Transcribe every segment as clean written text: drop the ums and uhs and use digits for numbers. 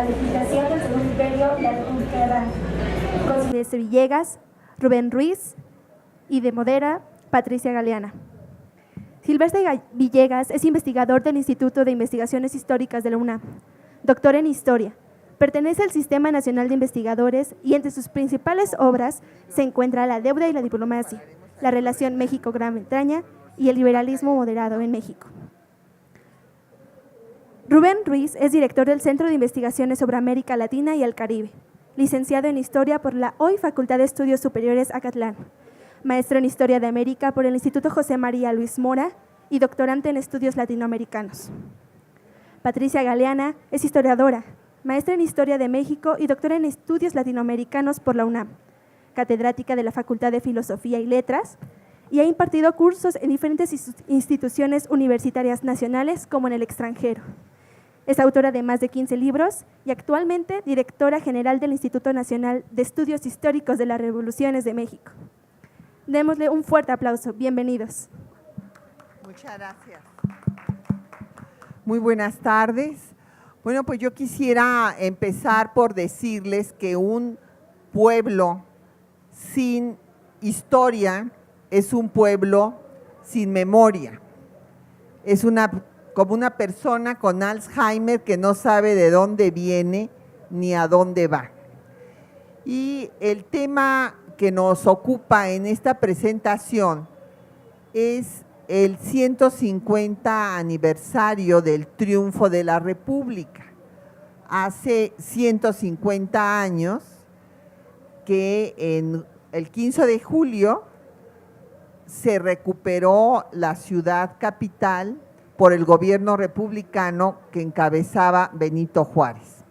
edificación del Segundo Imperio y la República errante. Silvestre Villegas, Rubén Ruiz y de Modera, Patricia Galeana. Silvestre Villegas es investigador del Instituto de Investigaciones Históricas de la UNAM, doctor en Historia. Pertenece al Sistema Nacional de Investigadores y entre sus principales obras se encuentra La deuda y la diplomacia, la relación México-Gran Bretaña y el liberalismo moderado en México. Rubén Ruiz es director del Centro de Investigaciones sobre América Latina y el Caribe, licenciado en Historia por la hoy Facultad de Estudios Superiores Acatlán, maestro en Historia de América por el Instituto José María Luis Mora y doctorante en Estudios Latinoamericanos. Patricia Galeana es historiadora, maestra en Historia de México y doctora en Estudios Latinoamericanos por la UNAM, catedrática de la Facultad de Filosofía y Letras, y ha impartido cursos en diferentes instituciones universitarias nacionales como en el extranjero. Es autora de más de 15 libros y actualmente directora general del Instituto Nacional de Estudios Históricos de las Revoluciones de México. Démosle un fuerte aplauso. Bienvenidos. Muchas gracias. Muy buenas tardes. Bueno, pues yo quisiera empezar por decirles que un pueblo sin historia es un pueblo sin memoria. Es como una persona con Alzheimer que no sabe de dónde viene ni a dónde va. Y el tema que nos ocupa en esta presentación es el 150 aniversario del triunfo de la República. Hace 150 años que en el 15 de julio se recuperó la ciudad capital por el gobierno republicano que encabezaba Benito Juárez.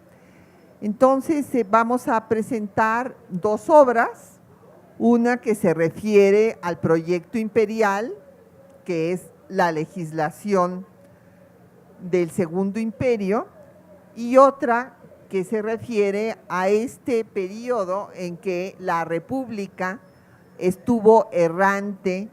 Entonces vamos a presentar dos obras, una que se refiere al proyecto imperial, que es la legislación del Segundo Imperio, y otra que se refiere a este periodo en que la República estuvo errante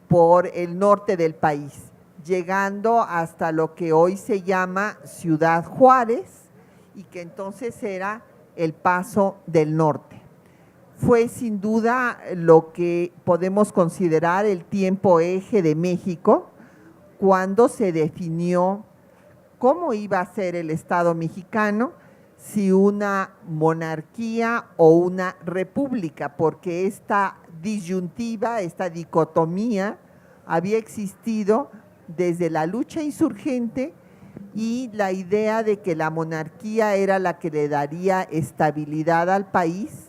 por el norte del país, llegando hasta lo que hoy se llama Ciudad Juárez y que entonces era el Paso del Norte. Fue sin duda lo que podemos considerar el tiempo eje de México cuando se definió cómo iba a ser el Estado mexicano, si una monarquía o una república, porque esta disyuntiva, esta dicotomía había existido desde la lucha insurgente y la idea de que la monarquía era la que le daría estabilidad al país,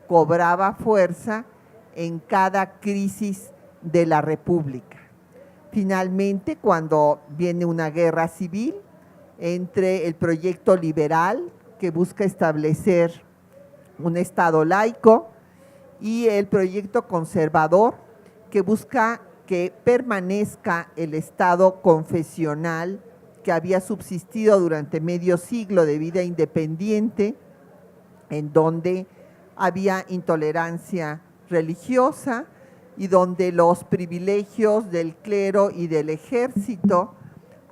cobraba fuerza en cada crisis de la República. Finalmente, cuando viene una guerra civil entre el proyecto liberal, que busca establecer un Estado laico, y el proyecto conservador, que busca que permanezca el Estado confesional que había subsistido durante medio siglo de vida independiente, en donde había intolerancia religiosa y donde los privilegios del clero y del ejército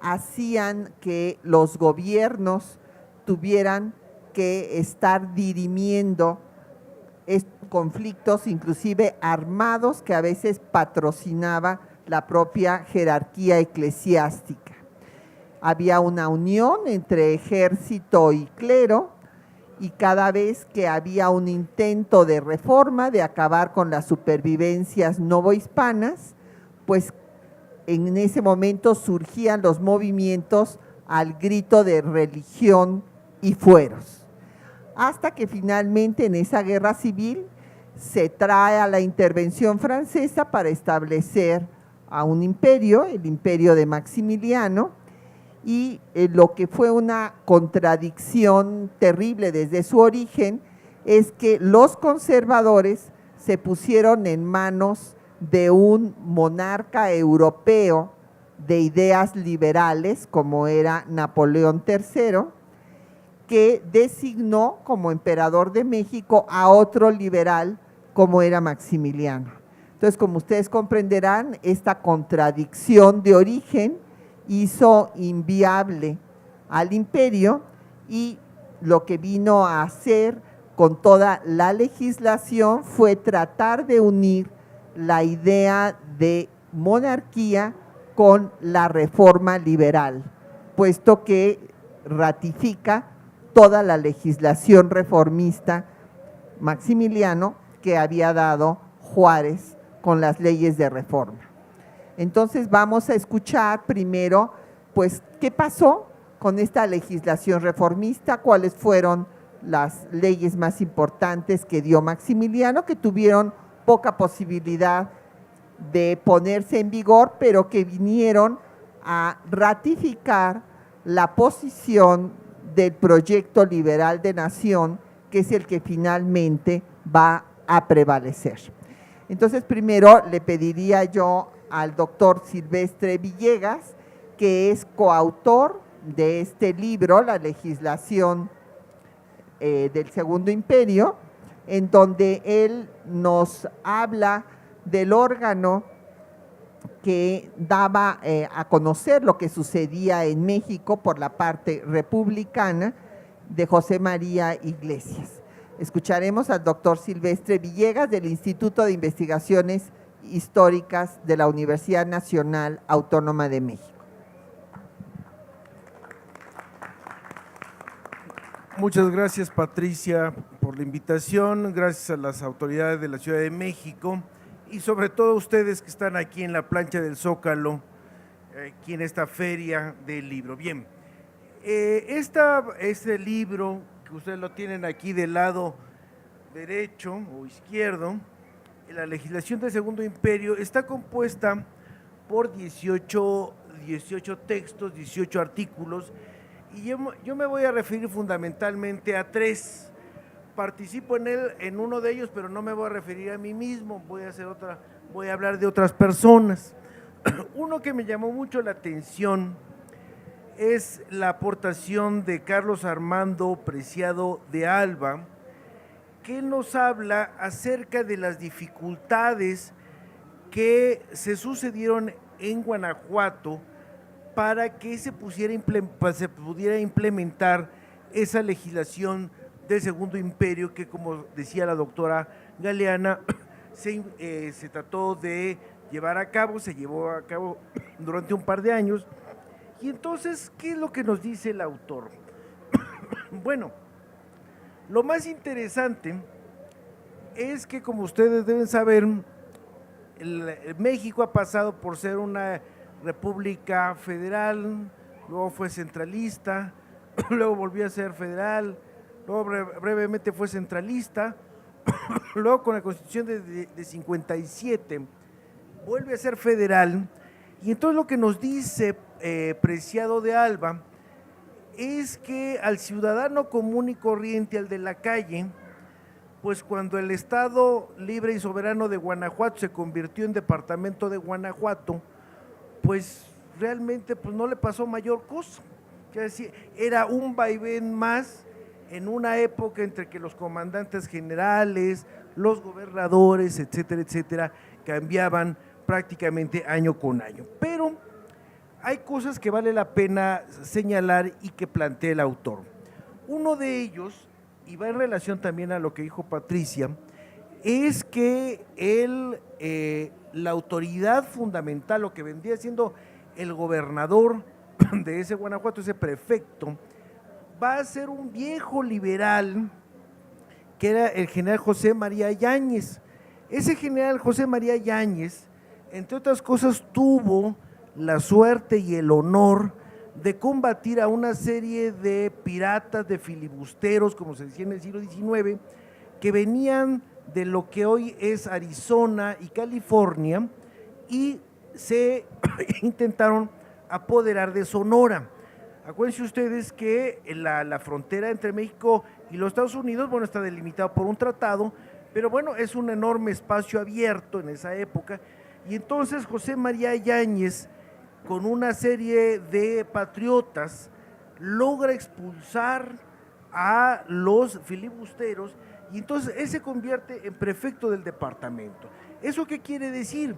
hacían que los gobiernos tuvieran que estar dirimiendo conflictos, inclusive armados, que a veces patrocinaba la propia jerarquía eclesiástica. Había una unión entre ejército y clero, y cada vez que había un intento de reforma, de acabar con las supervivencias novohispanas, pues en ese momento surgían los movimientos al grito de religión y fueros. Hasta que finalmente en esa guerra civil se trae a la intervención francesa para establecer a un imperio, el imperio de Maximiliano, y lo que fue una contradicción terrible desde su origen es que los conservadores se pusieron en manos de un monarca europeo de ideas liberales como era Napoleón III, que designó como emperador de México a otro liberal como era Maximiliano. Entonces, como ustedes comprenderán, esta contradicción de origen hizo inviable al imperio y lo que vino a hacer con toda la legislación fue tratar de unir la idea de monarquía con la reforma liberal, puesto que ratifica toda la legislación reformista Maximiliano que había dado Juárez con las leyes de reforma. Entonces vamos a escuchar primero, pues, ¿qué pasó con esta legislación reformista? ¿Cuáles fueron las leyes más importantes que dio Maximiliano, que tuvieron poca posibilidad de ponerse en vigor, pero que vinieron a ratificar la posición del proyecto liberal de nación, que es el que finalmente va a prevalecer? Entonces, primero le pediría yo al doctor Silvestre Villegas, que es coautor de este libro, La legislación del Segundo Imperio, en donde él nos habla del órgano que daba a conocer lo que sucedía en México por la parte republicana de José María Iglesias. Escucharemos al doctor Silvestre Villegas del Instituto de Investigaciones Históricas de la Universidad Nacional Autónoma de México. Muchas gracias, Patricia, por la invitación, gracias a las autoridades de la Ciudad de México y sobre todo a ustedes que están aquí en la plancha del Zócalo, aquí en esta feria del libro. Bien, este libro, que ustedes lo tienen aquí del lado derecho o izquierdo, la legislación del Segundo Imperio, está compuesta por 18 textos, 18 artículos, y yo me voy a referir fundamentalmente a 3. Participo en uno de ellos, pero no me voy a referir a mí mismo, voy a hablar de otras personas. Uno que me llamó mucho la atención es la aportación de Carlos Armando Preciado de Alba, que nos habla acerca de las dificultades que se sucedieron en Guanajuato para que se pudiera implementar esa legislación del Segundo Imperio que, como decía la doctora Galeana, se trató de llevar a cabo, se llevó a cabo durante un par de años. Y entonces, ¿qué es lo que nos dice el autor? Bueno, lo más interesante es que, como ustedes deben saber, México ha pasado por ser una república federal, luego fue centralista, luego volvió a ser federal, luego brevemente fue centralista, luego con la Constitución de 57 vuelve a ser federal. Y entonces lo que nos dice Preciado de Alba es que al ciudadano común y corriente, al de la calle, pues cuando el Estado libre y soberano de Guanajuato se convirtió en departamento de Guanajuato, pues realmente pues no le pasó mayor cosa. Es decir, era un vaivén más en una época entre que los comandantes generales, los gobernadores, etcétera, etcétera, cambiaban prácticamente año con año. Pero hay cosas que vale la pena señalar y que plantea el autor. Uno de ellos, y va en relación también a lo que dijo Patricia, es que la autoridad fundamental, lo que vendría siendo el gobernador de ese Guanajuato, ese prefecto, va a ser un viejo liberal que era el general José María Yáñez. Ese general José María Yáñez, entre otras cosas, tuvo la suerte y el honor de combatir a una serie de piratas, de filibusteros, como se decía en el siglo XIX, que venían de lo que hoy es Arizona y California y se intentaron apoderar de Sonora. Acuérdense ustedes que la frontera entre México y los Estados Unidos, bueno, está delimitado por un tratado, pero bueno, es un enorme espacio abierto en esa época, y entonces José María Yáñez, con una serie de patriotas, logra expulsar a los filibusteros, y entonces él se convierte en prefecto del departamento. ¿Eso qué quiere decir?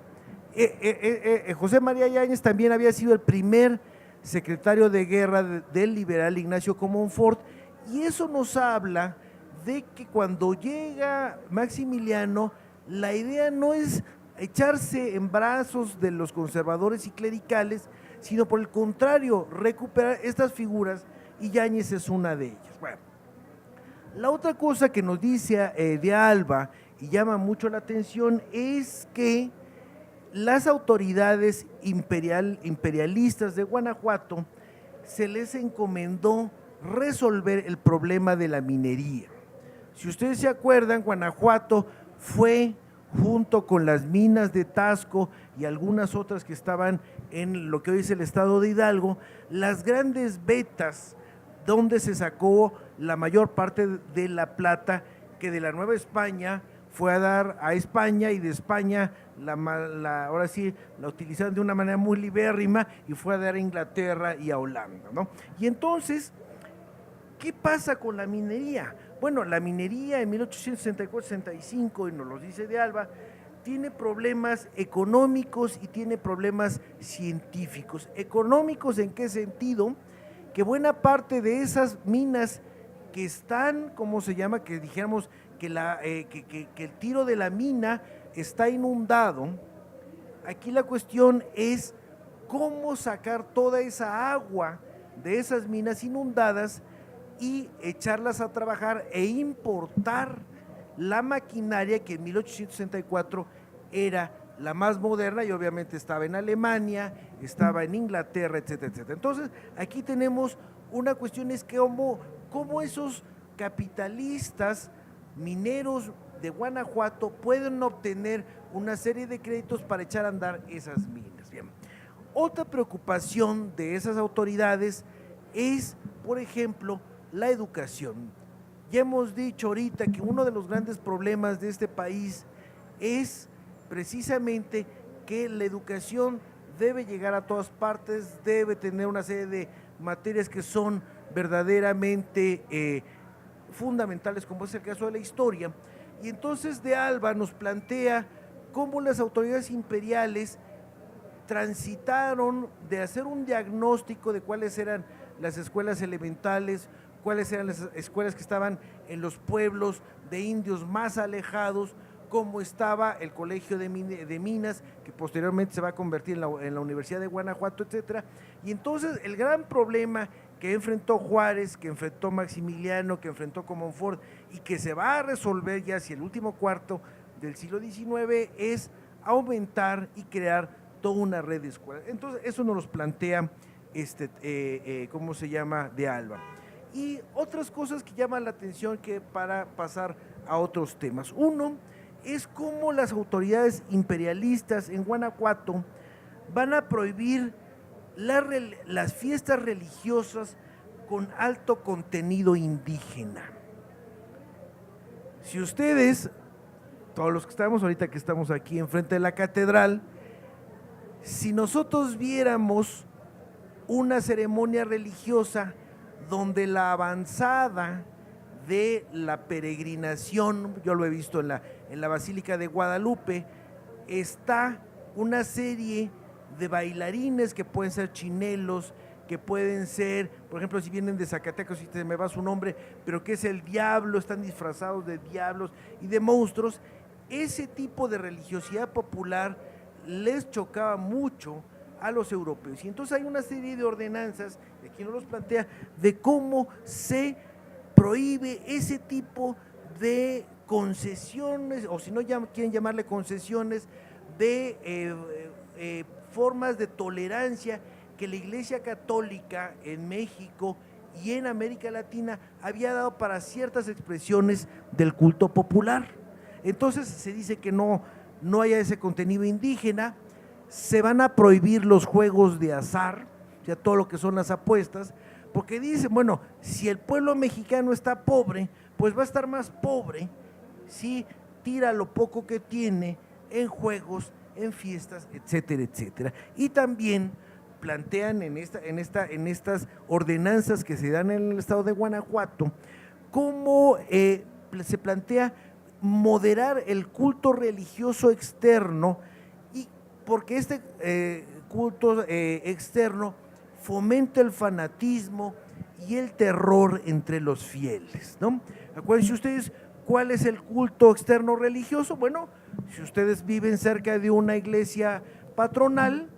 José María Yáñez también había sido el primer secretario de guerra del liberal Ignacio Comonfort, Y eso nos habla de que cuando llega Maximiliano, la idea no es echarse en brazos de los conservadores y clericales, sino por el contrario, recuperar estas figuras, y Yáñez es una de ellas. Bueno, la otra cosa que nos dice de Alba y llama mucho la atención es que las autoridades imperialistas de Guanajuato se les encomendó resolver el problema de la minería. Si ustedes se acuerdan, Guanajuato fue, junto con las minas de Tasco y algunas otras que estaban en lo que hoy es el estado de Hidalgo, las grandes vetas donde se sacó la mayor parte de la plata que de la Nueva España fue a dar a España, y de España ahora sí la utilizaron de una manera muy libérrima y fue a dar a Inglaterra y a Holanda, ¿no? Y entonces, ¿qué pasa con la minería? Bueno, la minería en 1864-65, y nos lo dice de Alba, tiene problemas económicos y tiene problemas científicos. ¿Económicos en qué sentido? Que buena parte de esas minas que están, ¿cómo se llama? Que dijéramos que el tiro de la mina está inundado. Aquí la cuestión es cómo sacar toda esa agua de esas minas inundadas y echarlas a trabajar e importar la maquinaria que en 1864 era la más moderna, y obviamente estaba en Alemania, estaba en Inglaterra, etcétera, etcétera. Entonces, aquí tenemos una cuestión, es que cómo esos capitalistas mineros de Guanajuato pueden obtener una serie de créditos para echar a andar esas minas. Bien. Otra preocupación de esas autoridades es, por ejemplo, la educación. Ya hemos dicho ahorita que uno de los grandes problemas de este país es precisamente que la educación debe llegar a todas partes, debe tener una serie de materias que son verdaderamente fundamentales, como es el caso de la historia. Y entonces de Alba nos plantea cómo las autoridades imperiales transitaron de hacer un diagnóstico de cuáles eran las escuelas elementales, cuáles eran las escuelas que estaban en los pueblos de indios más alejados, cómo estaba el colegio de minas, que posteriormente se va a convertir en la Universidad de Guanajuato, etcétera. Y entonces el gran problema que enfrentó Juárez, que enfrentó Maximiliano, que enfrentó Comonfort, y que se va a resolver ya hacia el último cuarto del siglo XIX, es aumentar y crear toda una red de escuelas. Entonces eso nos los plantea ¿cómo se llama? De Alba. Y otras cosas que llaman la atención, que para pasar a otros temas. Uno es cómo las autoridades imperialistas en Guanajuato van a prohibir las fiestas religiosas con alto contenido indígena. Si ustedes, todos los que estamos ahorita, que estamos aquí enfrente de la catedral, si nosotros viéramos una ceremonia religiosa donde la avanzada de la peregrinación, yo lo he visto en la Basílica de Guadalupe, está una serie de bailarines que pueden ser chinelos, que pueden ser, por ejemplo, si vienen de Zacatecas, si se me va su nombre, pero que es el diablo, están disfrazados de diablos y de monstruos. Ese tipo de religiosidad popular les chocaba mucho a los europeos, y entonces hay una serie de ordenanzas, y aquí nos los plantea, de cómo se prohíbe ese tipo de concesiones, o si no quieren llamarle concesiones, de formas de tolerancia que la Iglesia Católica en México y en América Latina había dado para ciertas expresiones del culto popular. Entonces se dice que no haya ese contenido indígena. Se van a prohibir los juegos de azar, o sea, todo lo que son las apuestas, porque dicen, bueno, si el pueblo mexicano está pobre, pues va a estar más pobre si tira lo poco que tiene en juegos, en fiestas, etcétera, etcétera. Y también plantean en estas ordenanzas que se dan en el estado de Guanajuato, cómo se plantea moderar el culto religioso externo, y porque este culto externo fomenta el fanatismo y el terror entre los fieles, ¿no? Acuérdense ustedes cuál es el culto externo religioso. Bueno, si ustedes viven cerca de una iglesia patronal,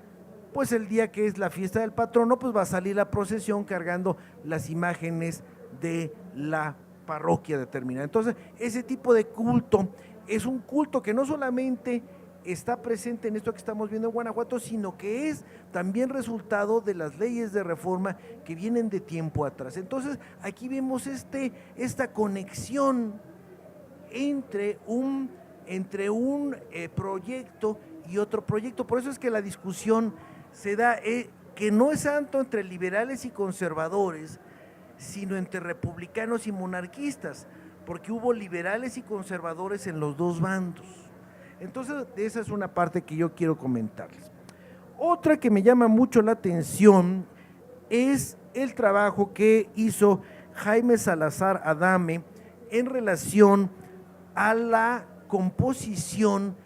pues el día que es la fiesta del patrono, pues va a salir la procesión cargando las imágenes de la parroquia determinada. Entonces, ese tipo de culto es un culto que no solamente está presente en esto que estamos viendo en Guanajuato, sino que es también resultado de las leyes de reforma que vienen de tiempo atrás. Entonces, aquí vemos esta conexión entre un proyecto y otro proyecto. Por eso es que la discusión se da, que no es tanto entre liberales y conservadores, sino entre republicanos y monarquistas, porque hubo liberales y conservadores en los dos bandos. Entonces, esa es una parte que yo quiero comentarles. Otra que me llama mucho la atención es el trabajo que hizo Jaime Salazar Adame en relación a la composición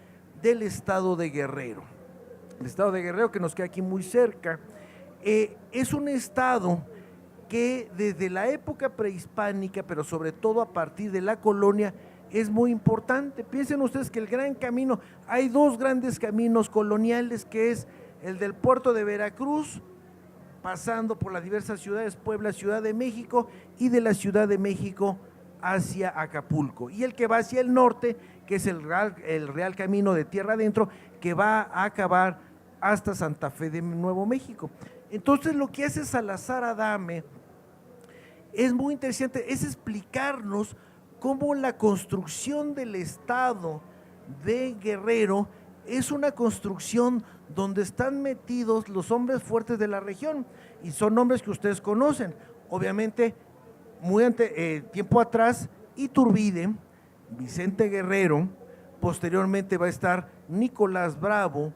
del estado de Guerrero. El estado de Guerrero, que nos queda aquí muy cerca, es un estado que desde la época prehispánica, pero sobre todo a partir de la colonia, es muy importante. Piensen ustedes que el gran camino, hay dos grandes caminos coloniales, que es el del puerto de Veracruz, pasando por las diversas ciudades, Puebla, Ciudad de México, y de la Ciudad de México hacia Acapulco, y el que va hacia el norte, que es el Real Camino de Tierra Adentro, que va a acabar hasta Santa Fe de Nuevo México. Entonces, lo que hace Salazar Adame es muy interesante, es explicarnos cómo la construcción del estado de Guerrero es una construcción donde están metidos los hombres fuertes de la región, y son nombres que ustedes conocen. Obviamente, tiempo atrás, Iturbide, Vicente Guerrero, posteriormente va a estar Nicolás Bravo,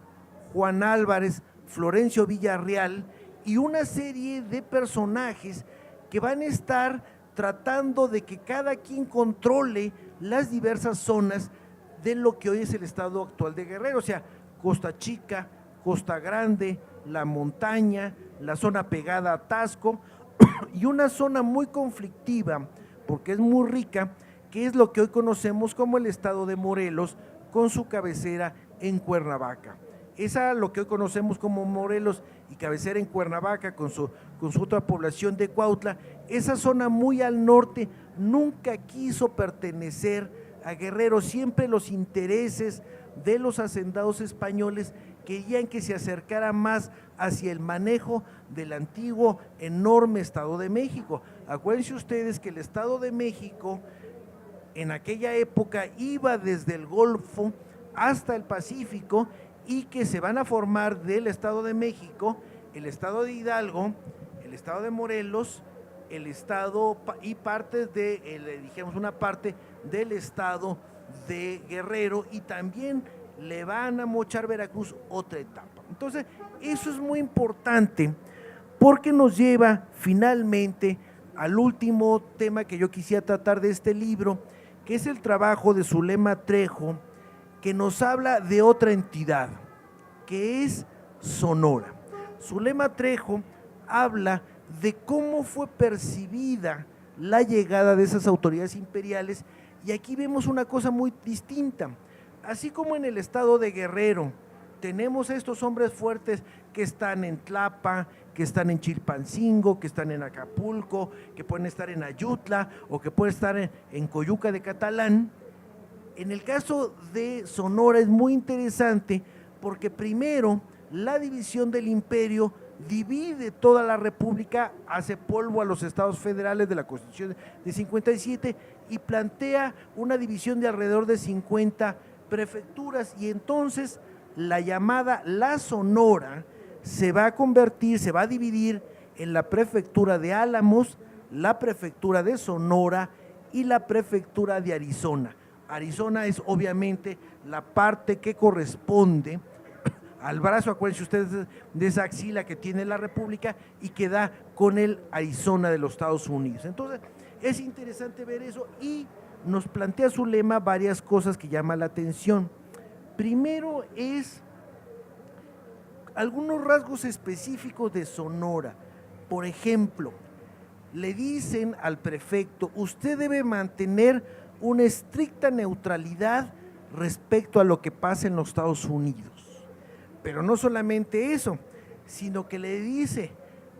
Juan Álvarez, Florencio Villarreal, y una serie de personajes que van a estar tratando de que cada quien controle las diversas zonas de lo que hoy es el estado actual de Guerrero, o sea, Costa Chica, Costa Grande, la montaña, la zona pegada a Taxco, y una zona muy conflictiva, porque es muy rica, que es lo que hoy conocemos como el estado de Morelos, con su cabecera en Cuernavaca. Esa, lo que hoy conocemos como Morelos y cabecera en Cuernavaca, con su otra población de Cuautla, esa zona muy al norte nunca quiso pertenecer a Guerrero. Siempre los intereses de los hacendados españoles querían que se acercara más hacia el manejo del antiguo enorme Estado de México. Acuérdense ustedes que el Estado de México en aquella época iba desde el Golfo hasta el Pacífico, y que se van a formar del Estado de México el Estado de Hidalgo, el Estado de Morelos, el Estado y partes dijimos una parte del Estado de Guerrero, y también le van a mochar Veracruz otra etapa. Entonces, eso es muy importante porque nos lleva finalmente al último tema que yo quisiera tratar de este libro, que es el trabajo de Zulema Trejo, que nos habla de otra entidad, que es Sonora. Zulema Trejo habla de cómo fue percibida la llegada de esas autoridades imperiales, y aquí vemos una cosa muy distinta. Así como en el estado de Guerrero tenemos a estos hombres fuertes que están en Tlapa, que están en Chilpancingo, que están en Acapulco, que pueden estar en Ayutla o que pueden estar en Coyuca de Catalán. En el caso de Sonora es muy interesante porque primero la división del imperio divide toda la república, hace polvo a los estados federales de la Constitución de 57 y plantea una división de alrededor de 50 prefecturas, y entonces la llamada La Sonora se va a dividir en la prefectura de Álamos, la prefectura de Sonora y la prefectura de Arizona. Arizona es obviamente la parte que corresponde al brazo, acuérdense ustedes, de esa axila que tiene la república y que da con el Arizona de los Estados Unidos. Entonces, es interesante ver eso, y nos plantea Zulema varias cosas que llaman la atención. Primero es algunos rasgos específicos de Sonora. Por ejemplo, le dicen al prefecto: usted debe mantener una estricta neutralidad respecto a lo que pasa en los Estados Unidos. Pero no solamente eso, sino que le dice: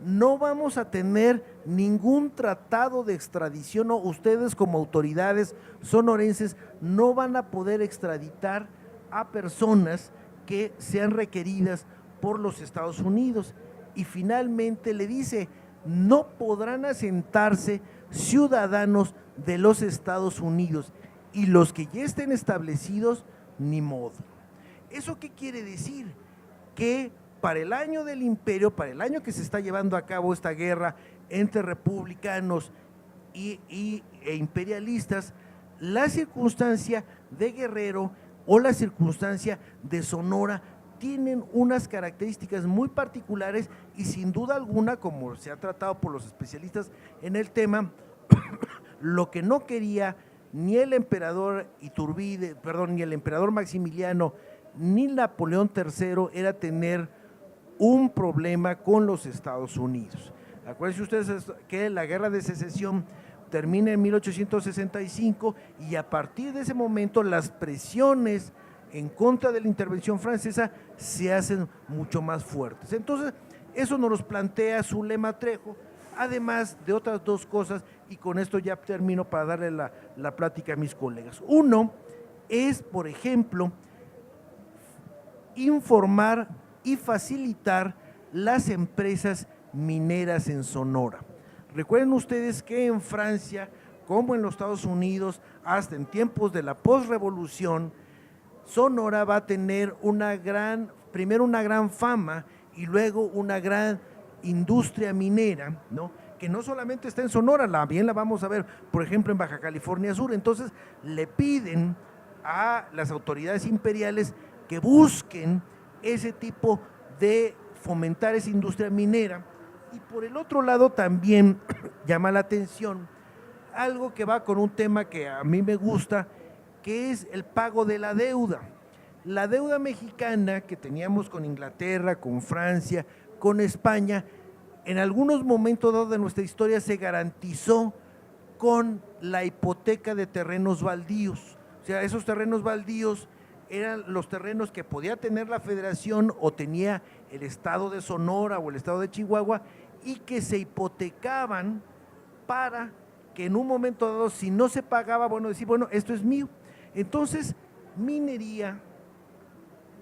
no vamos a tener ningún tratado de extradición, o ustedes como autoridades sonorenses no van a poder extraditar a personas que sean requeridas por los Estados Unidos. Y finalmente le dice: no podrán asentarse ciudadanos de los Estados Unidos, y los que ya estén establecidos, ni modo. ¿Eso qué quiere decir? Que para el año del imperio, para el año que se está llevando a cabo esta guerra entre republicanos e imperialistas, la circunstancia de Guerrero o la circunstancia de Sonora tienen unas características muy particulares, y sin duda alguna, como se ha tratado por los especialistas en el tema, lo que no quería ni el emperador Iturbide, ni el emperador Maximiliano, ni Napoleón III era tener un problema con los Estados Unidos. Acuérdense ustedes que la guerra de secesión termina en 1865, y a partir de ese momento las presiones en contra de la intervención francesa se hacen mucho más fuertes. Entonces, eso nos los plantea Zulema Trejo, además de otras dos cosas, y con esto ya termino para darle la plática a mis colegas. Uno es, por ejemplo, informar y facilitar las empresas mineras en Sonora. Recuerden ustedes que en Francia, como en los Estados Unidos, hasta en tiempos de la posrevolución, Sonora va a tener primero una gran fama y luego una gran industria minera, ¿no?, que no solamente está en Sonora, bien la vamos a ver, por ejemplo, en Baja California Sur. Entonces le piden a las autoridades imperiales que busquen ese tipo de fomentar esa industria minera. Y por el otro lado también llama la atención algo que va con un tema que a mí me gusta, que es el pago de la deuda. La deuda mexicana que teníamos con Inglaterra, con Francia, con España, en algunos momentos dados de nuestra historia se garantizó con la hipoteca de terrenos baldíos. O sea, esos terrenos baldíos eran los terrenos que podía tener la Federación o tenía el estado de Sonora o el estado de Chihuahua, y que se hipotecaban para que en un momento dado, si no se pagaba, decir, esto es mío. Entonces, minería,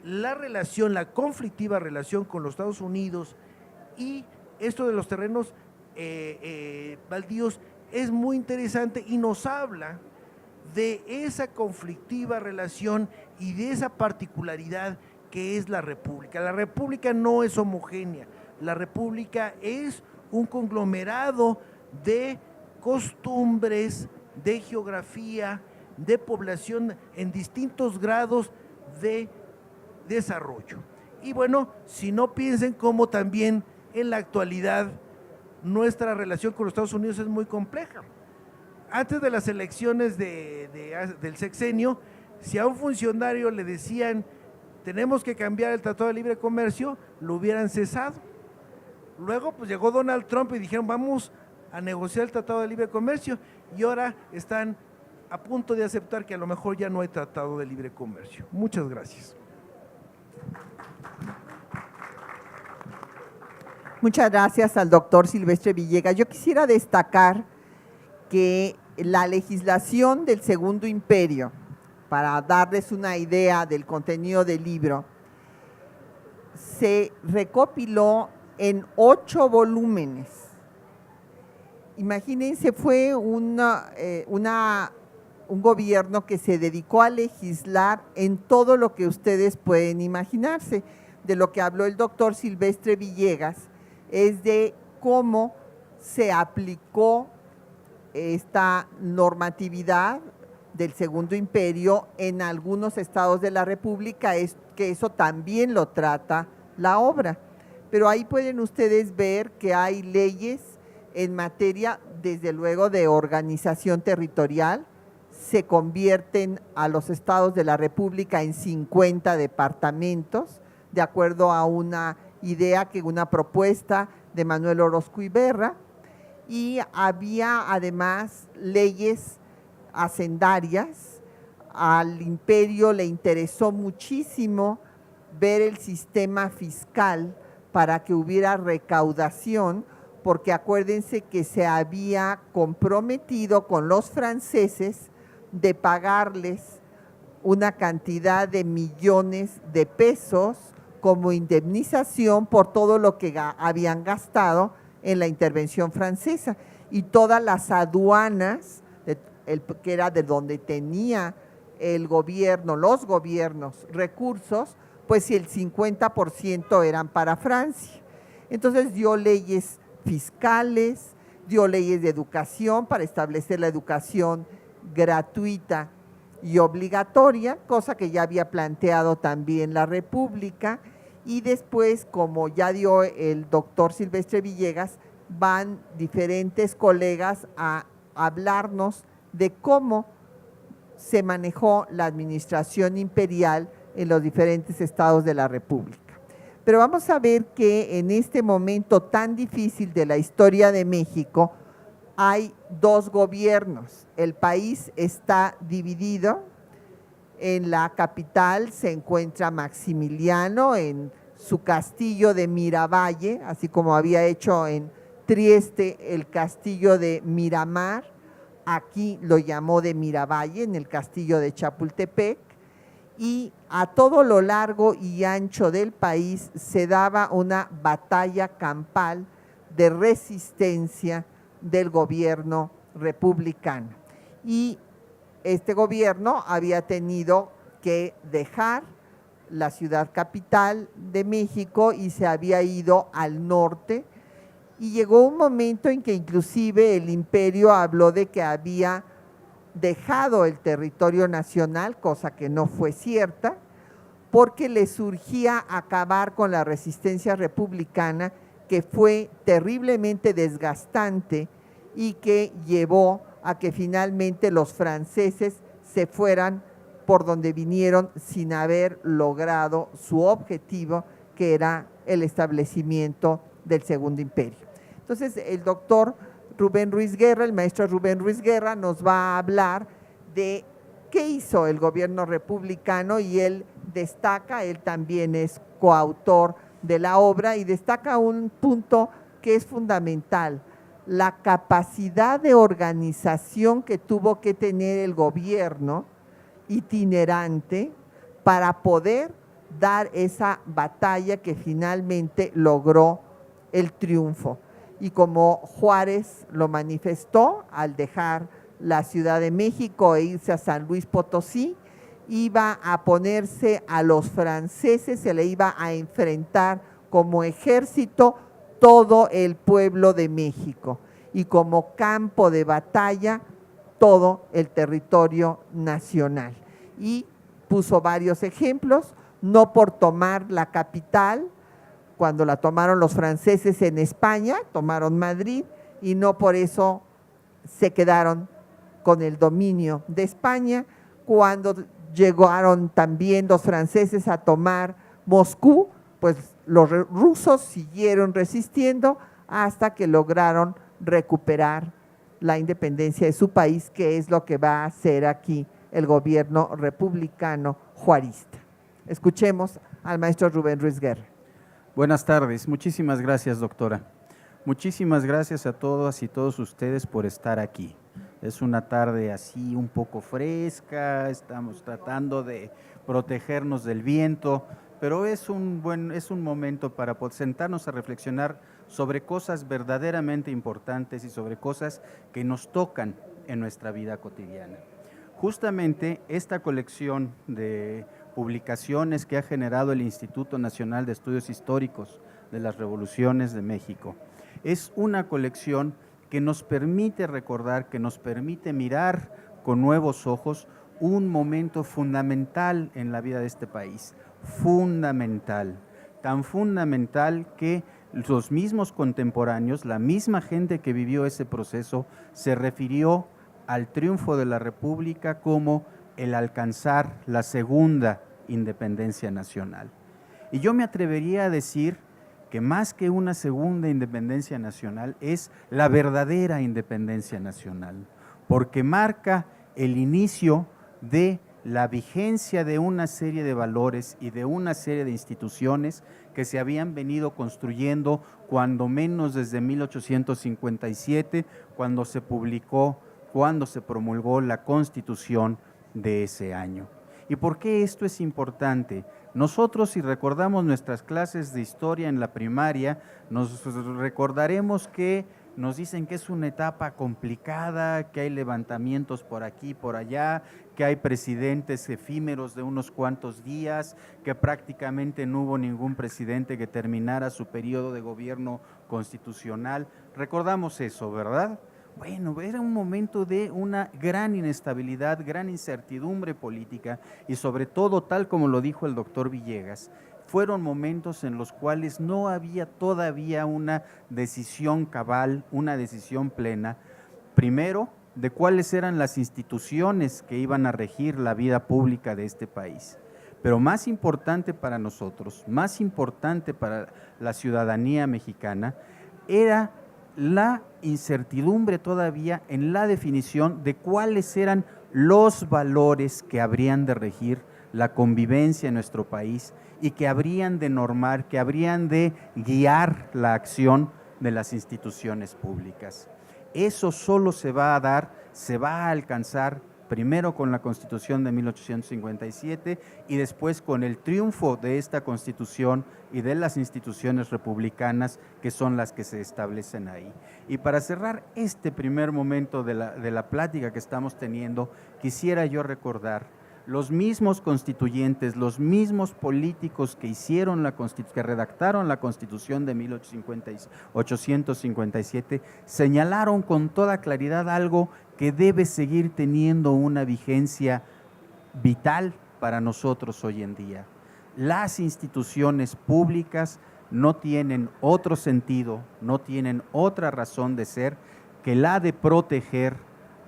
la conflictiva relación con los Estados Unidos y esto de los terrenos baldíos es muy interesante, y nos habla de esa conflictiva relación y de esa particularidad que es la República. La República no es homogénea, la República es un conglomerado de costumbres, de geografía, de población en distintos grados de desarrollo. Y si no, piensen cómo también en la actualidad nuestra relación con los Estados Unidos es muy compleja. Antes de las elecciones del sexenio, si a un funcionario le decían tenemos que cambiar el Tratado de Libre Comercio, lo hubieran cesado. Luego llegó Donald Trump y dijeron vamos a negociar el Tratado de Libre Comercio, y ahora están a punto de aceptar que a lo mejor ya no hay Tratado de Libre Comercio. Muchas gracias. Muchas gracias al doctor Silvestre Villegas. Yo quisiera destacar que la legislación del Segundo Imperio, para darles una idea del contenido del libro, se recopiló en 8 volúmenes. Imagínense, fue un gobierno que se dedicó a legislar en todo lo que ustedes pueden imaginarse. De lo que habló el doctor Silvestre Villegas es de cómo se aplicó esta normatividad del Segundo Imperio en algunos estados de la República, que eso también lo trata la obra. Pero ahí pueden ustedes ver que hay leyes en materia, desde luego, de organización territorial. Se convierten a los estados de la República en 50 departamentos, de acuerdo a una idea, una propuesta de Manuel Orozco Iberra, y había además leyes hacendarias. Al imperio le interesó muchísimo ver el sistema fiscal para que hubiera recaudación, porque acuérdense que se había comprometido con los franceses de pagarles una cantidad de millones de pesos como indemnización por todo lo que habían gastado en la intervención francesa, y todas las aduanas, que era de donde tenía el gobierno, los gobiernos, recursos, pues si el 50% eran para Francia. Entonces dio leyes fiscales, dio leyes de educación para establecer la educación gratuita y obligatoria, cosa que ya había planteado también la República, y después, como ya dio el doctor Silvestre Villegas, van diferentes colegas a hablarnos de cómo se manejó la administración imperial en los diferentes estados de la República. Pero vamos a ver que en este momento tan difícil de la historia de México hay dos gobiernos. El país está dividido. En la capital se encuentra Maximiliano en su castillo de Miravalle, así como había hecho en Trieste el castillo de Miramar. Aquí lo llamó de Miravalle, en el castillo de Chapultepec, y a todo lo largo y ancho del país se daba una batalla campal de resistencia del gobierno republicano. Y este gobierno había tenido que dejar la ciudad capital de México y se había ido al norte, y llegó un momento en que inclusive el imperio habló de que había dejado el territorio nacional, cosa que no fue cierta, porque le surgía acabar con la resistencia republicana, que fue terriblemente desgastante y que llevó a que finalmente los franceses se fueran por donde vinieron sin haber logrado su objetivo, que era el establecimiento del Segundo Imperio. Entonces, el doctor Rubén Ruiz Guerra, el maestro Rubén Ruiz Guerra, nos va a hablar de qué hizo el gobierno republicano, y él destaca, él también es coautor de la obra, y destaca un punto que es fundamental: la capacidad de organización que tuvo que tener el gobierno itinerante para poder dar esa batalla que finalmente logró el triunfo. Y como Juárez lo manifestó al dejar la Ciudad de México e irse a San Luis Potosí, iba a ponerse a los franceses, se le iba a enfrentar como ejército todo el pueblo de México, y como campo de batalla todo el territorio nacional. Y puso varios ejemplos: no por tomar la capital, cuando la tomaron los franceses en España, tomaron Madrid, y no por eso se quedaron con el dominio de España. Cuando llegaron también los franceses a tomar Moscú, pues los rusos siguieron resistiendo hasta que lograron recuperar la independencia de su país, que es lo que va a hacer aquí el gobierno republicano juarista. Escuchemos al maestro Rubén Ruiz Guerra. Buenas tardes, muchísimas gracias, doctora. Muchísimas gracias a todas y todos ustedes por estar aquí. Es una tarde así un poco fresca, estamos tratando de protegernos del viento, pero es un momento para sentarnos a reflexionar sobre cosas verdaderamente importantes y sobre cosas que nos tocan en nuestra vida cotidiana. Justamente esta colección de publicaciones que ha generado el Instituto Nacional de Estudios Históricos de las Revoluciones de México es una colección que nos permite recordar, que nos permite mirar con nuevos ojos un momento fundamental en la vida de este país, fundamental, tan fundamental que los mismos contemporáneos, la misma gente que vivió ese proceso, se refirió al triunfo de la República como el alcanzar la segunda independencia nacional. Y yo me atrevería a decir que más que una segunda independencia nacional es la verdadera independencia nacional, porque marca el inicio de la vigencia de una serie de valores y de una serie de instituciones que se habían venido construyendo cuando menos desde 1857, cuando se publicó, cuando se promulgó la Constitución de ese año. ¿Y por qué esto es importante? Nosotros, si recordamos nuestras clases de historia en la primaria, nos recordaremos que nos dicen que es una etapa complicada, que hay levantamientos por aquí, por allá, que hay presidentes efímeros de unos cuantos días, que prácticamente no hubo ningún presidente que terminara su periodo de gobierno constitucional. Recordamos eso, ¿verdad? Bueno, era un momento de una gran inestabilidad, gran incertidumbre política y sobre todo, tal como lo dijo el doctor Villegas, fueron momentos en los cuales no había todavía una decisión cabal, una decisión plena, primero, de cuáles eran las instituciones que iban a regir la vida pública de este país. Pero más importante para nosotros, más importante para la ciudadanía mexicana, era la incertidumbre todavía en la definición de cuáles eran los valores que habrían de regir la convivencia en nuestro país y que habrían de normar, que habrían de guiar la acción de las instituciones públicas. Eso solo se va a dar, se va a alcanzar primero con la Constitución de 1857 y después con el triunfo de esta Constitución y de las instituciones republicanas que son las que se establecen ahí. Y para cerrar este primer momento de la plática que estamos teniendo, quisiera yo recordar los mismos constituyentes, los mismos políticos que que redactaron la Constitución de 1857, señalaron con toda claridad algo que debe seguir teniendo una vigencia vital para nosotros hoy en día. Las instituciones públicas no tienen otro sentido, no tienen otra razón de ser que la de proteger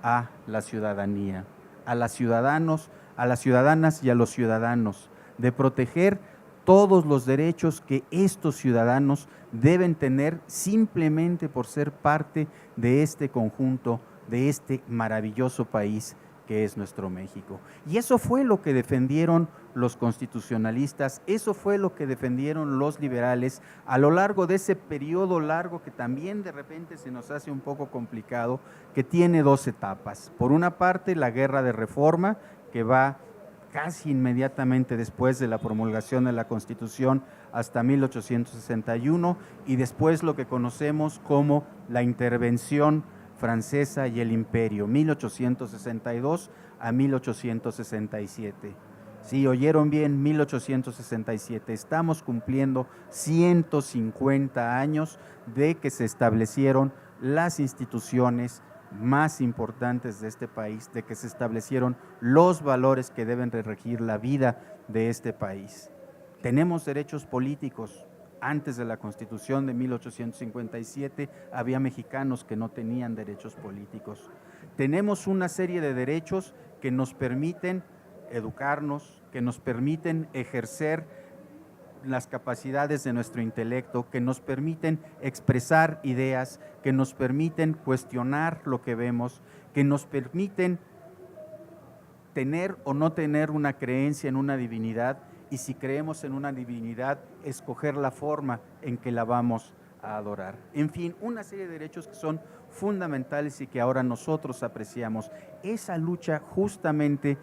a la ciudadanía, a los ciudadanos, a las ciudadanas y a los ciudadanos, de proteger todos los derechos que estos ciudadanos deben tener simplemente por ser parte de este conjunto, de este maravilloso país que es nuestro México. Y eso fue lo que defendieron los constitucionalistas, eso fue lo que defendieron los liberales a lo largo de ese periodo largo que también de repente se nos hace un poco complicado, que tiene dos etapas. Por una parte, la Guerra de Reforma, que va casi inmediatamente después de la promulgación de la Constitución hasta 1861, y después lo que conocemos como la intervención francesa y el imperio, 1862 a 1867. Sí, oyeron bien, 1867. Estamos cumpliendo 150 años de que se establecieron las instituciones más importantes de este país, de que se establecieron los valores que deben regir la vida de este país. Tenemos derechos políticos. Antes de la Constitución de 1857 había mexicanos que no tenían derechos políticos. Tenemos una serie de derechos que nos permiten educarnos, que nos permiten ejercer las capacidades de nuestro intelecto, que nos permiten expresar ideas, que nos permiten cuestionar lo que vemos, que nos permiten tener o no tener una creencia en una divinidad, y si creemos en una divinidad, escoger la forma en que la vamos a adorar. En fin, una serie de derechos que son fundamentales y que ahora nosotros apreciamos. Esa lucha justamente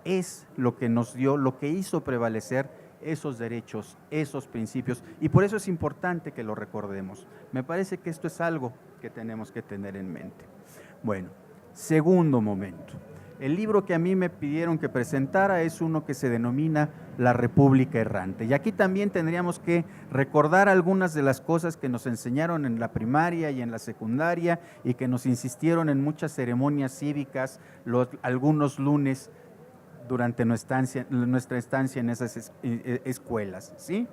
es lo que nos dio, lo que hizo prevalecer esos derechos, esos principios, y por eso es importante que lo recordemos. Me parece que esto es algo que tenemos que tener en mente. Bueno, segundo momento. El libro que a mí me pidieron que presentara es uno que se denomina La República Errante. Y aquí también tendríamos que recordar algunas de las cosas que nos enseñaron en la primaria y en la secundaria y que nos insistieron en muchas ceremonias cívicas algunos lunes durante nuestra estancia en esas escuelas, ¿sí?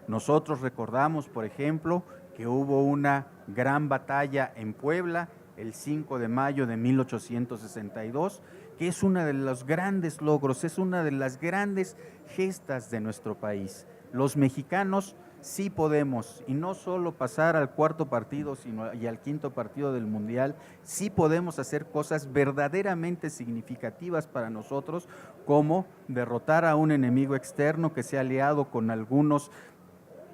Nosotros recordamos, por ejemplo, que hubo una gran batalla en Puebla el 5 de mayo de 1862, que es uno de los grandes logros, es una de las grandes gestas de nuestro país. Los mexicanos sí podemos, y no solo pasar al cuarto partido y al quinto partido del Mundial, sí podemos hacer cosas verdaderamente significativas para nosotros, como derrotar a un enemigo externo que se ha aliado con algunos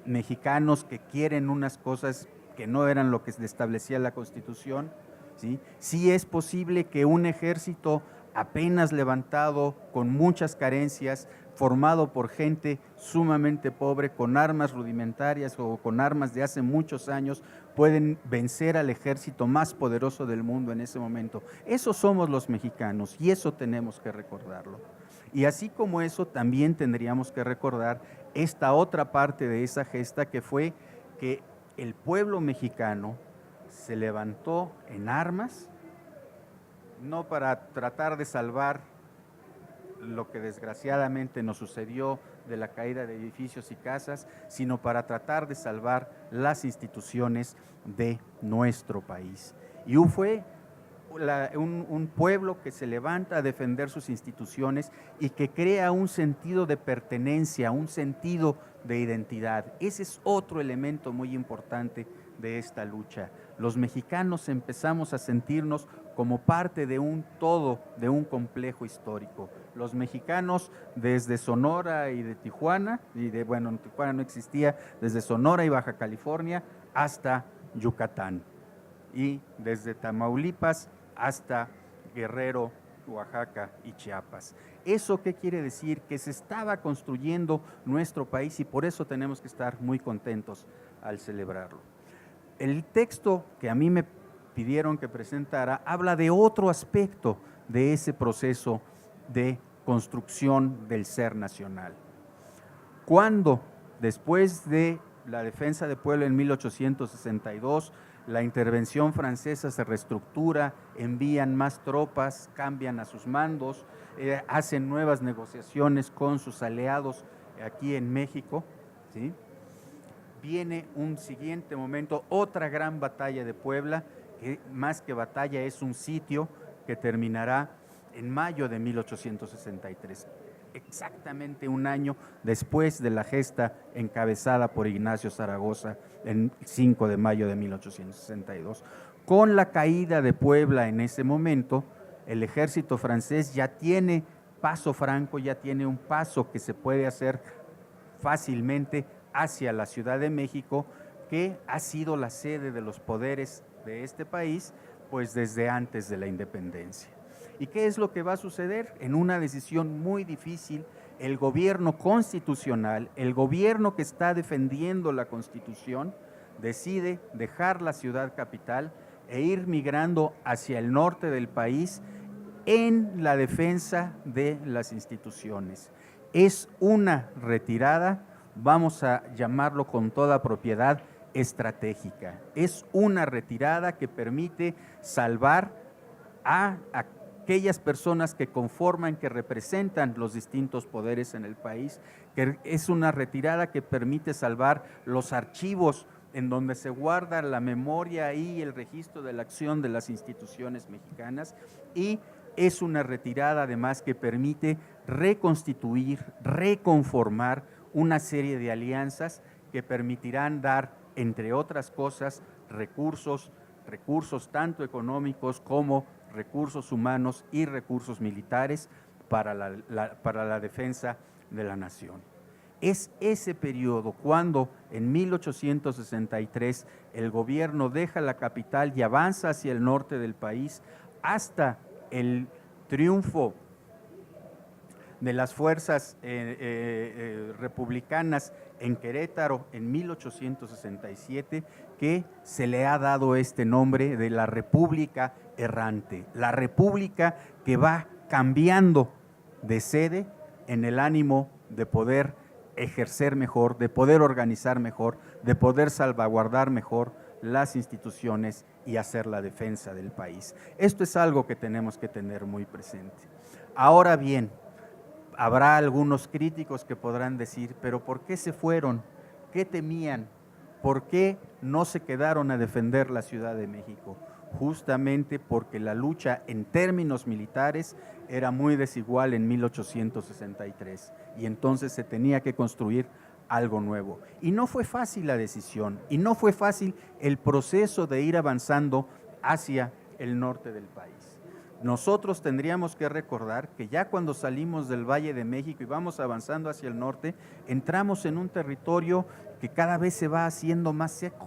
mexicanos que quieren unas cosas que no eran lo que establecía la Constitución, ¿sí? Sí es posible que un ejército apenas levantado, con muchas carencias, formado por gente sumamente pobre, con armas rudimentarias o con armas de hace muchos años, pueden vencer al ejército más poderoso del mundo en ese momento. Esos somos los mexicanos y eso tenemos que recordarlo. Y así como eso, también tendríamos que recordar esta otra parte de esa gesta, que fue que el pueblo mexicano se levantó en armas, no para tratar de salvar lo que desgraciadamente nos sucedió de la caída de edificios y casas, sino para tratar de salvar las instituciones de nuestro país. Y fue un pueblo que se levanta a defender sus instituciones y que crea un sentido de pertenencia, un sentido de identidad. Ese es otro elemento muy importante de esta lucha. Los mexicanos empezamos a sentirnos como parte de un todo, de un complejo histórico. Los mexicanos desde Sonora y de Tijuana, en Tijuana no existía, desde Sonora y Baja California hasta Yucatán, y desde Tamaulipas hasta Guerrero, Oaxaca y Chiapas. ¿Eso qué quiere decir? Que se estaba construyendo nuestro país y por eso tenemos que estar muy contentos al celebrarlo. El texto que a mí me pidieron que presentara habla de otro aspecto de ese proceso de construcción del ser nacional. Cuando, después de la defensa de Puebla en 1862, la intervención francesa se reestructura, envían más tropas, cambian a sus mandos, hacen nuevas negociaciones con sus aliados aquí en México, ¿sí? Viene un siguiente momento, otra gran batalla de Puebla, que más que batalla es un sitio que terminará en mayo de 1863, exactamente un año después de la gesta encabezada por Ignacio Zaragoza el 5 de mayo de 1862. Con la caída de Puebla en ese momento, el ejército francés ya tiene paso franco, ya tiene un paso que se puede hacer fácilmente hacia la Ciudad de México, que ha sido la sede de los poderes de este país, pues desde antes de la independencia. ¿Y qué es lo que va a suceder? En una decisión muy difícil, el gobierno constitucional, el gobierno que está defendiendo la Constitución, decide dejar la ciudad capital e ir migrando hacia el norte del país en la defensa de las instituciones. Es una retirada, vamos a llamarlo con toda propiedad, estratégica. Es una retirada que permite salvar a aquellas personas que conforman, que representan los distintos poderes en el país, que es una retirada que permite salvar los archivos en donde se guarda la memoria y el registro de la acción de las instituciones mexicanas, y es una retirada además que permite reconstituir, reconformar una serie de alianzas que permitirán dar, entre otras cosas, recursos tanto económicos como recursos humanos y recursos militares para la defensa de la nación. Es ese periodo cuando en 1863 el gobierno deja la capital y avanza hacia el norte del país hasta el triunfo de las fuerzas republicanas en Querétaro en 1867, que se le ha dado este nombre de la República Errante, la República que va cambiando de sede en el ánimo de poder ejercer mejor, de poder organizar mejor, de poder salvaguardar mejor las instituciones y hacer la defensa del país. Esto es algo que tenemos que tener muy presente. Ahora bien, habrá algunos críticos que podrán decir, pero ¿por qué se fueron? ¿Qué temían? ¿Por qué no se quedaron a defender la Ciudad de México? Justamente porque la lucha en términos militares era muy desigual en 1863 y entonces se tenía que construir algo nuevo. Y no fue fácil la decisión, y no fue fácil el proceso de ir avanzando hacia el norte del país. Nosotros tendríamos que recordar que ya cuando salimos del Valle de México y vamos avanzando hacia el norte, entramos en un territorio que cada vez se va haciendo más seco.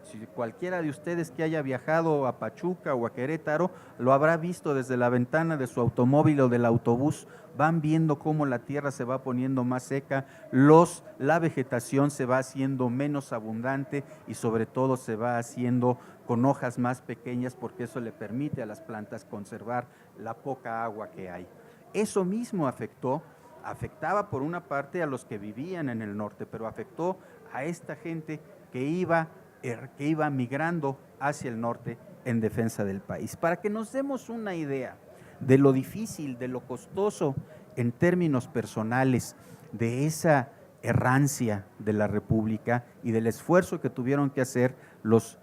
Si cualquiera de ustedes que haya viajado a Pachuca o a Querétaro, lo habrá visto desde la ventana de su automóvil o del autobús, van viendo cómo la tierra se va poniendo más seca, la vegetación se va haciendo menos abundante y sobre todo se va haciendo con hojas más pequeñas, porque eso le permite a las plantas conservar la poca agua que hay. Eso mismo afectaba por una parte a los que vivían en el norte, pero afectó a esta gente que iba migrando hacia el norte en defensa del país. Para que nos demos una idea de lo difícil, de lo costoso en términos personales, de esa errancia de la República y del esfuerzo que tuvieron que hacer los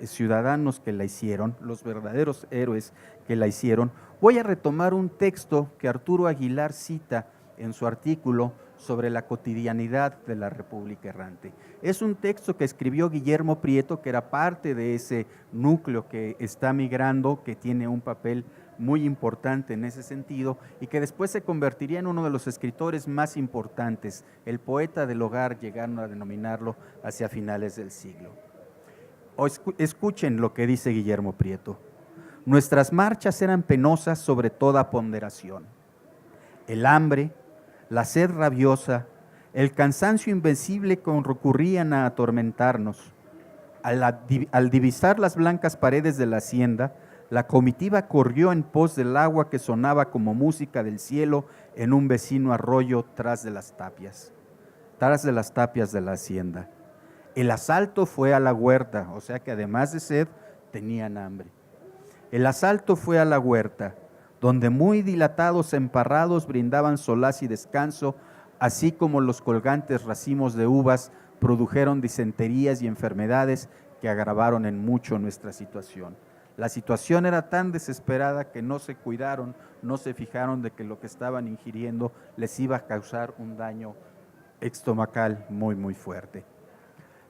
ciudadanos que la hicieron, los verdaderos héroes que la hicieron, voy a retomar un texto que Arturo Aguilar cita en su artículo sobre la cotidianidad de la República Errante. Es un texto que escribió Guillermo Prieto, que era parte de ese núcleo que está migrando, que tiene un papel muy importante en ese sentido y que después se convertiría en uno de los escritores más importantes, el poeta del hogar, llegaron a denominarlo hacia finales del siglo. Escuchen lo que dice Guillermo Prieto. Nuestras marchas eran penosas sobre toda ponderación. El hambre, la sed rabiosa, el cansancio invencible concurrían a atormentarnos. Al divisar las blancas paredes de la hacienda, la comitiva corrió en pos del agua que sonaba como música del cielo en un vecino arroyo tras de las tapias de la hacienda. El asalto fue a la huerta, o sea que además de sed, tenían hambre. El asalto fue a la huerta, donde muy dilatados emparrados brindaban solaz y descanso, así como los colgantes racimos de uvas produjeron disenterías y enfermedades que agravaron en mucho nuestra situación. La situación era tan desesperada que no se cuidaron, no se fijaron de que lo que estaban ingiriendo les iba a causar un daño estomacal muy, muy fuerte.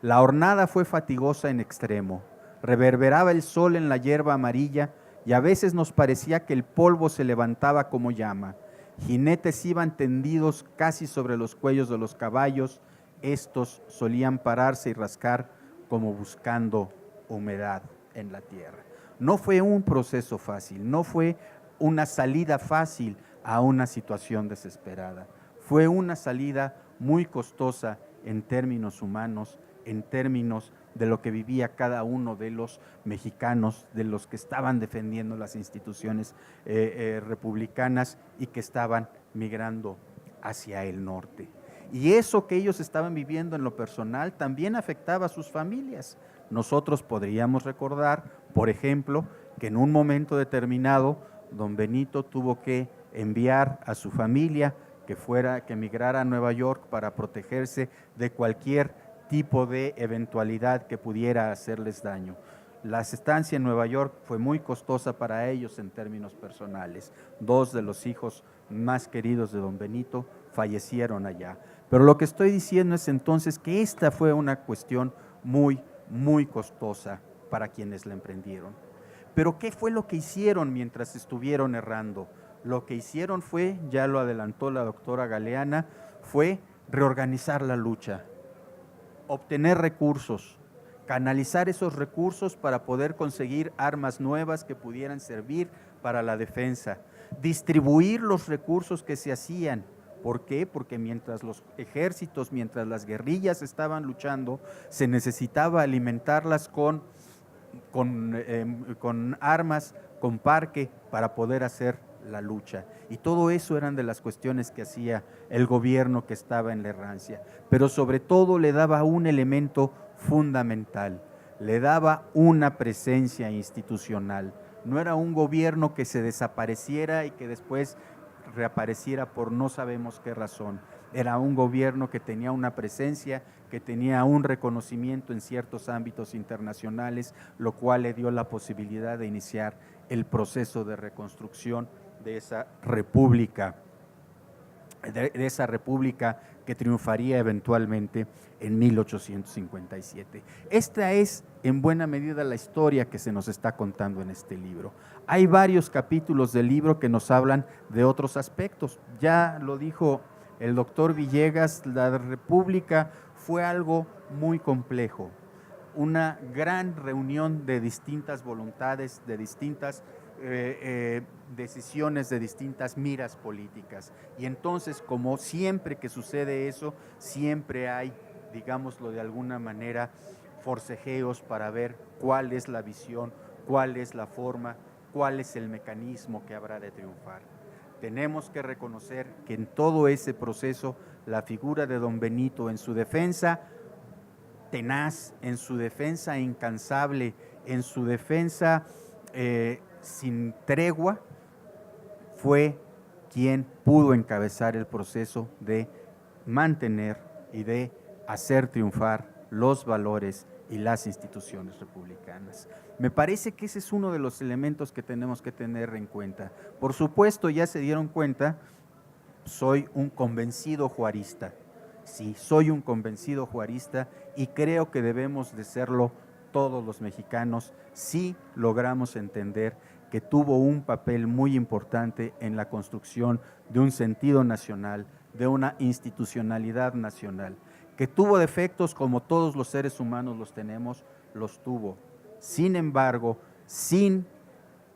La hornada fue fatigosa en extremo, reverberaba el sol en la hierba amarilla y a veces nos parecía que el polvo se levantaba como llama. Jinetes iban tendidos casi sobre los cuellos de los caballos, estos solían pararse y rascar como buscando humedad en la tierra. No fue un proceso fácil, no fue una salida fácil a una situación desesperada. Fue una salida muy costosa en términos humanos, en términos de lo que vivía cada uno de los mexicanos, de los que estaban defendiendo las instituciones republicanas y que estaban migrando hacia el norte. Y eso que ellos estaban viviendo en lo personal también afectaba a sus familias. Nosotros podríamos recordar, por ejemplo, que en un momento determinado, don Benito tuvo que enviar a su familia que migrara a Nueva York para protegerse de cualquier tipo de eventualidad que pudiera hacerles daño. La estancia en Nueva York fue muy costosa para ellos en términos personales. 2 de los hijos más queridos de don Benito fallecieron allá. Pero lo que estoy diciendo es entonces que esta fue una cuestión muy, muy costosa para quienes la emprendieron. Pero ¿qué fue lo que hicieron mientras estuvieron errando? Lo que hicieron fue, ya lo adelantó la doctora Galeana, fue reorganizar la lucha, obtener recursos, canalizar esos recursos para poder conseguir armas nuevas que pudieran servir para la defensa, distribuir los recursos que se hacían. ¿Por qué? Porque mientras los ejércitos, mientras las guerrillas estaban luchando, se necesitaba alimentarlas con armas, con parque, para poder hacer la lucha. Y todo eso eran de las cuestiones que hacía el gobierno que estaba en la errancia. Pero sobre todo le daba un elemento fundamental, le daba una presencia institucional. No era un gobierno que se desapareciera y que después reapareciera por no sabemos qué razón. Era un gobierno que tenía una presencia, que tenía un reconocimiento en ciertos ámbitos internacionales, lo cual le dio la posibilidad de iniciar el proceso de reconstrucción de esa república de esa república que triunfaría eventualmente en 1857. Esta es en buena medida la historia que se nos está contando en este libro. Hay varios capítulos del libro que nos hablan de otros aspectos. Ya lo dijo el doctor Villegas, la república fue algo muy complejo, una gran reunión de distintas voluntades, de distintas decisiones, de distintas miras políticas. Y entonces, como siempre que sucede eso, siempre hay, digámoslo de alguna manera, forcejeos para ver cuál es la visión, cuál es la forma, cuál es el mecanismo que habrá de triunfar. Tenemos que reconocer que en todo ese proceso, la figura de don Benito, en su defensa tenaz, en su defensa incansable, en su defensa sin tregua, fue quien pudo encabezar el proceso de mantener y de hacer triunfar los valores y las instituciones republicanas. Me parece que ese es uno de los elementos que tenemos que tener en cuenta. Por supuesto, ya se dieron cuenta, soy un convencido juarista. Sí, soy un convencido juarista y creo que debemos de serlo todos los mexicanos si logramos entender que tuvo un papel muy importante en la construcción de un sentido nacional, de una institucionalidad nacional, que tuvo defectos como todos los seres humanos los tuvo. Sin embargo, sin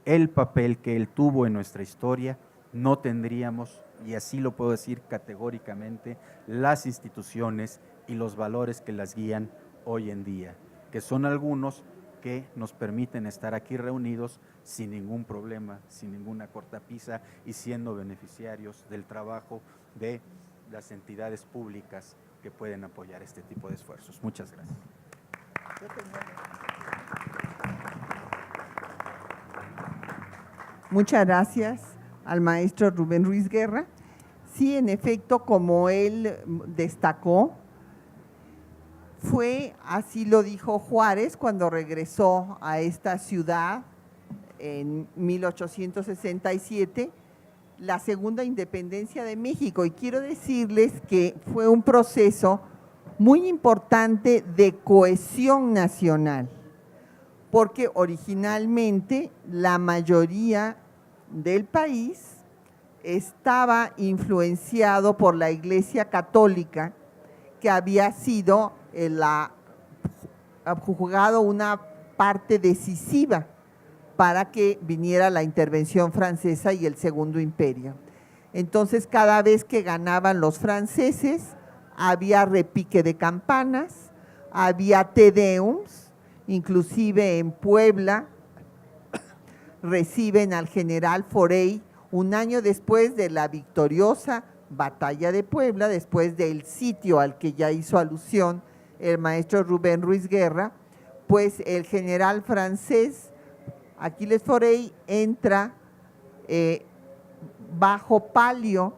el papel que él tuvo en nuestra historia, no tendríamos, y así lo puedo decir categóricamente, las instituciones y los valores que las guían hoy en día, que son algunos que nos permiten estar aquí reunidos sin ningún problema, sin ninguna cortapisa y siendo beneficiarios del trabajo de las entidades públicas que pueden apoyar este tipo de esfuerzos. Muchas gracias. Muchas gracias al maestro Rubén Ruiz Guerra. Sí, en efecto, como él destacó, fue, así lo dijo Juárez cuando regresó a esta ciudad en 1867, la segunda independencia de México. Y quiero decirles que fue un proceso muy importante de cohesión nacional, porque originalmente la mayoría del país estaba influenciado por la Iglesia Católica, que había sido jugado una parte decisiva para que viniera la intervención francesa y el Segundo Imperio. Entonces, cada vez que ganaban los franceses, había repique de campanas, había te deums, inclusive en Puebla reciben al general Forey un año después de la victoriosa batalla de Puebla, después del sitio al que ya hizo alusión el maestro Rubén Ruiz Guerra, pues el general francés Aquiles Forey entra bajo palio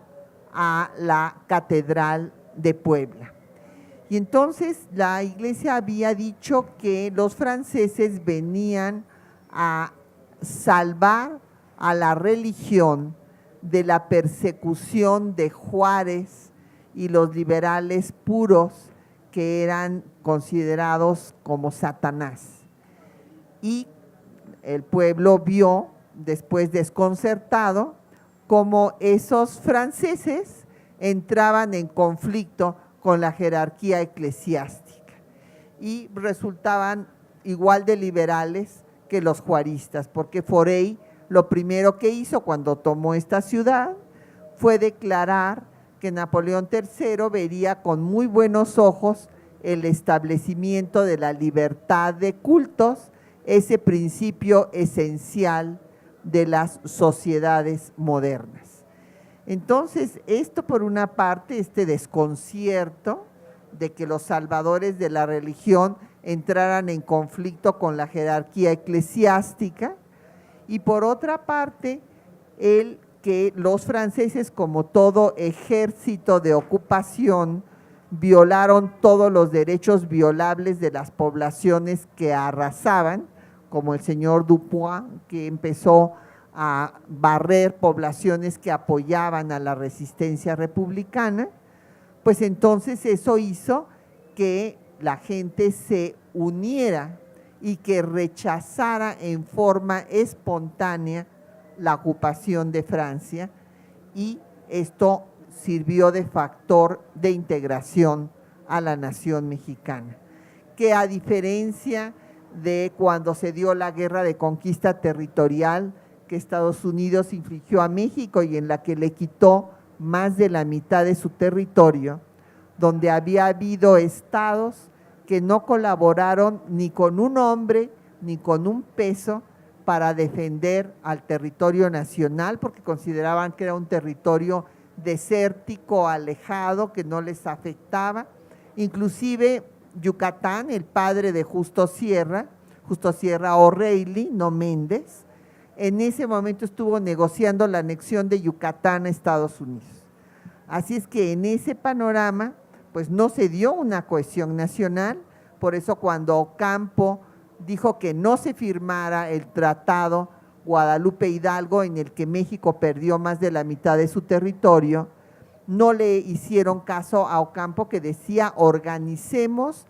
a la Catedral de Puebla. Y entonces la iglesia había dicho que los franceses venían a salvar a la religión de la persecución de Juárez y los liberales puros que eran considerados como Satanás. Y el pueblo vio, después desconcertado, como esos franceses entraban en conflicto con la jerarquía eclesiástica y resultaban igual de liberales que los juaristas, porque Forey lo primero que hizo cuando tomó esta ciudad fue declarar que Napoleón III vería con muy buenos ojos el establecimiento de la libertad de cultos, ese principio esencial de las sociedades modernas. Entonces, esto por una parte, este desconcierto de que los salvadores de la religión entraran en conflicto con la jerarquía eclesiástica, y por otra parte, el que los franceses, como todo ejército de ocupación, violaron todos los derechos violables de las poblaciones que arrasaban, como el señor Dupont, que empezó a barrer poblaciones que apoyaban a la resistencia republicana, pues entonces eso hizo que la gente se uniera y que rechazara en forma espontánea la ocupación de Francia, y esto sirvió de factor de integración a la nación mexicana, que a diferencia de cuando se dio la guerra de conquista territorial que Estados Unidos infligió a México y en la que le quitó más de la mitad de su territorio, donde había habido estados que no colaboraron ni con un hombre ni con un peso para defender al territorio nacional, porque consideraban que era un territorio desértico, alejado, que no les afectaba. Inclusive Yucatán, el padre de Justo Sierra O'Reilly, no Méndez, en ese momento estuvo negociando la anexión de Yucatán a Estados Unidos. Así es que en ese panorama, pues no se dio una cohesión nacional. Por eso cuando Ocampo dijo que no se firmara el tratado Guadalupe Hidalgo, en el que México perdió más de la mitad de su territorio, no le hicieron caso a Ocampo, que decía: organicemos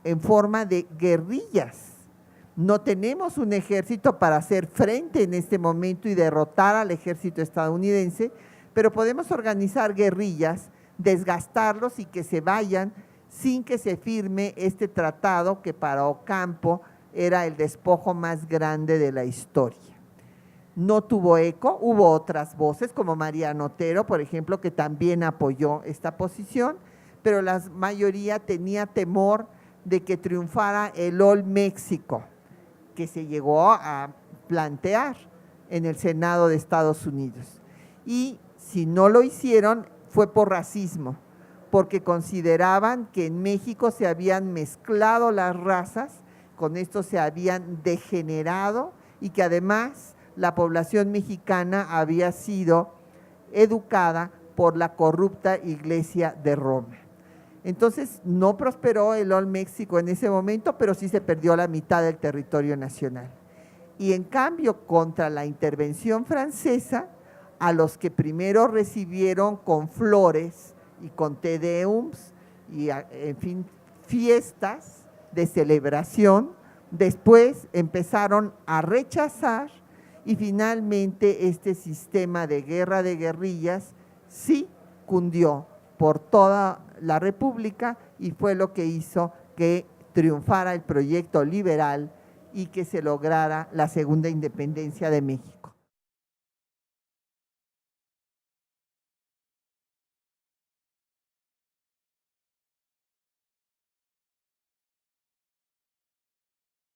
en forma de guerrillas. No tenemos un ejército para hacer frente en este momento y derrotar al ejército estadounidense, pero podemos organizar guerrillas, desgastarlos y que se vayan sin que se firme este tratado, que para Ocampo era el despojo más grande de la historia. No tuvo eco, hubo otras voces como Mariano Otero, por ejemplo, que también apoyó esta posición, pero la mayoría tenía temor de que triunfara el All México, que se llegó a plantear en el Senado de Estados Unidos. Y si no lo hicieron fue por racismo, porque consideraban que en México se habían mezclado las razas, con esto se habían degenerado, y que además la población mexicana había sido educada por la corrupta Iglesia de Roma. Entonces no prosperó el All México en ese momento, pero sí se perdió la mitad del territorio nacional. Y en cambio, contra la intervención francesa, a los que primero recibieron con flores y con te deums y en fin, fiestas de celebración, después empezaron a rechazar, y finalmente este sistema de guerra de guerrillas sí cundió por toda la República, y fue lo que hizo que triunfara el proyecto liberal y que se lograra la segunda independencia de México.